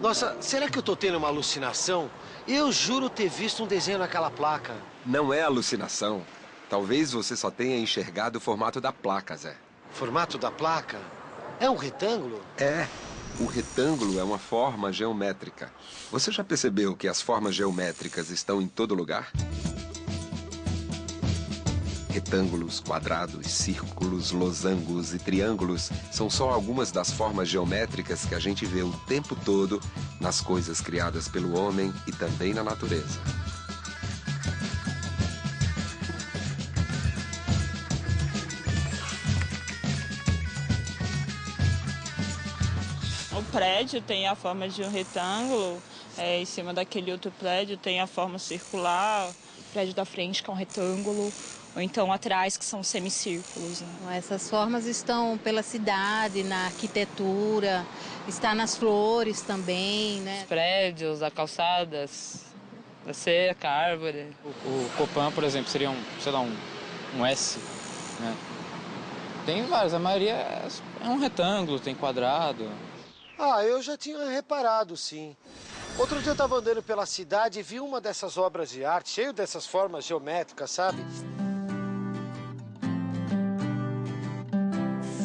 Nossa, será que eu tô tendo uma alucinação? Eu juro ter visto um desenho naquela placa. Não é alucinação. Talvez você só tenha enxergado o formato da placa, Zé. Formato da placa? É um retângulo? É. O retângulo é uma forma geométrica. Você já percebeu que as formas geométricas estão em todo lugar? Retângulos, quadrados, círculos, losangos e triângulos são só algumas das formas geométricas que a gente vê o tempo todo nas coisas criadas pelo homem e também na natureza. O prédio tem a forma de um retângulo, em cima daquele outro prédio tem a forma circular, o prédio da frente que é um retângulo, ou então atrás que são semicírculos. Né? Essas formas estão pela cidade, na arquitetura, está nas flores também, né? Os prédios, as calçadas, a cerca, a árvore. O Copan, por exemplo, seria um S, né? Tem vários, a maioria é um retângulo, tem quadrado. Ah, eu já tinha reparado, sim. Outro dia eu estava andando pela cidade e vi uma dessas obras de arte, cheio dessas formas geométricas, sabe?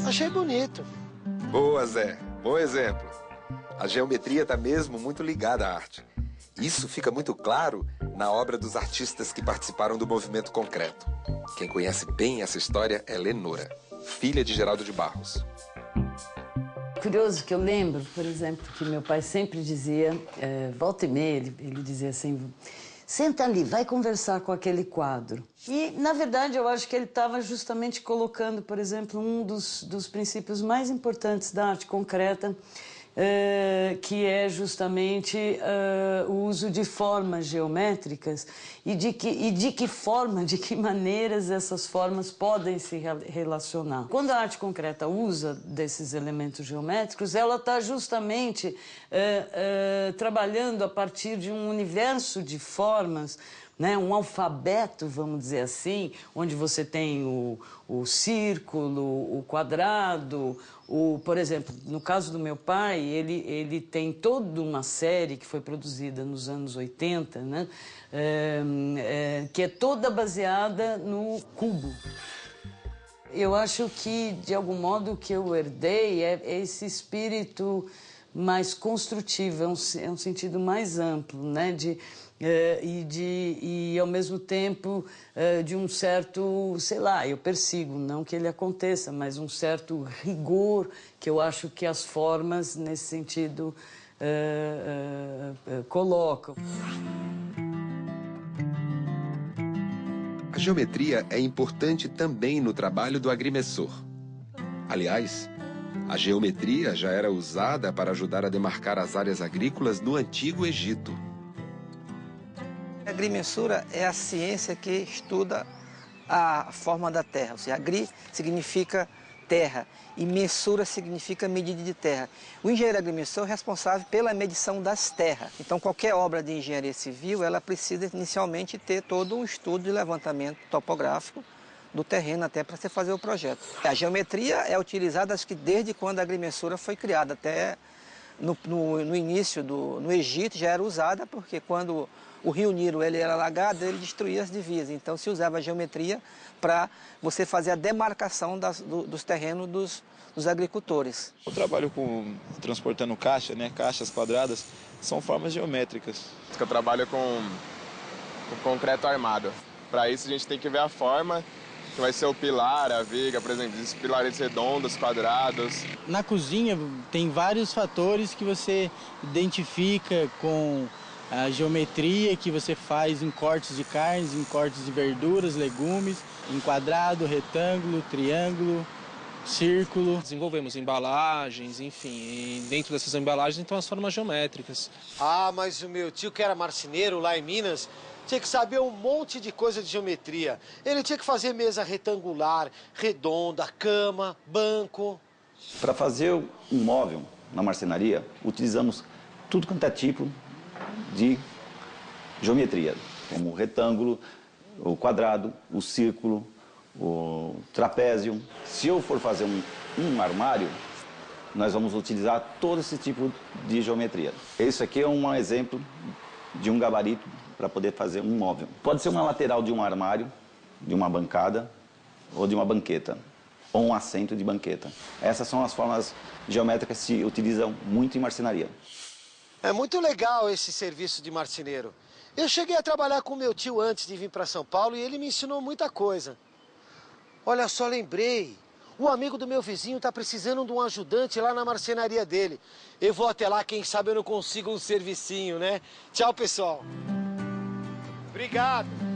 Achei bonito. Boa, Zé. Bom exemplo. A geometria está mesmo muito ligada à arte. Isso fica muito claro na obra dos artistas que participaram do movimento concreto. Quem conhece bem essa história é Lenora, filha de Geraldo de Barros. Curioso que eu lembro, por exemplo, que meu pai sempre dizia, volta e meia, ele dizia assim, senta ali, vai conversar com aquele quadro. E, na verdade, eu acho que ele estava justamente colocando, por exemplo, um dos princípios mais importantes da arte concreta, que é justamente o uso de formas geométricas e de que maneiras essas formas podem se relacionar. Quando a arte concreta usa desses elementos geométricos, ela está justamente trabalhando a partir de um universo de formas, né, um alfabeto, vamos dizer assim, onde você tem o círculo, o quadrado, por exemplo, no caso do meu pai, ele tem toda uma série que foi produzida nos anos 80, né, que é toda baseada no cubo. Eu acho que, de algum modo, o que eu herdei é esse espírito mais construtivo, é um sentido mais amplo, né, e ao mesmo tempo de um certo, sei lá, eu persigo, não que ele aconteça, mas um certo rigor que eu acho que as formas nesse sentido colocam. A geometria é importante também no trabalho do agrimensor. Aliás, a geometria já era usada para ajudar a demarcar as áreas agrícolas no Antigo Egito. A agrimensura é a ciência que estuda a forma da terra. Ou seja, agri significa terra e mensura significa medida de terra. O engenheiro agrimensor é responsável pela medição das terras. Então, qualquer obra de engenharia civil, ela precisa inicialmente ter todo um estudo de levantamento topográfico do terreno até para você fazer o projeto. A geometria é utilizada, acho que desde quando a agrimensura foi criada, até no início, no Egito já era usada, porque quando o rio Nilo ele era alagado, ele destruía as divisas. Então se usava a geometria para você fazer a demarcação dos terrenos dos agricultores. Eu trabalho transportando caixa, né? Caixas quadradas, são formas geométricas. Eu trabalho com concreto armado. Para isso a gente tem que ver a forma, que vai ser o pilar, a viga, por exemplo, esses pilares redondos, quadrados. Na cozinha tem vários fatores que você identifica com a geometria que você faz em cortes de carnes, em cortes de verduras, legumes, em quadrado, retângulo, triângulo, círculo. Desenvolvemos embalagens, enfim, e dentro dessas embalagens estão as formas geométricas. Ah, mas o meu tio, que era marceneiro lá em Minas, tinha que saber um monte de coisa de geometria. Ele tinha que fazer mesa retangular, redonda, cama, banco. Para fazer um móvel na marcenaria, utilizamos tudo quanto é tipo de geometria, como o retângulo, o quadrado, o círculo, o trapézio. Se eu for fazer um armário, nós vamos utilizar todo esse tipo de geometria. Esse aqui é um exemplo de um gabarito para poder fazer um móvel. Pode ser uma lateral de um armário, de uma bancada ou de uma banqueta, ou um assento de banqueta. Essas são as formas geométricas que se utilizam muito em marcenaria. É muito legal esse serviço de marceneiro. Eu cheguei a trabalhar com meu tio antes de vir para São Paulo e ele me ensinou muita coisa. Olha só, lembrei. O amigo do meu vizinho está precisando de um ajudante lá na marcenaria dele. Eu vou até lá, quem sabe eu não consigo um servicinho, né? Tchau, pessoal. Obrigado.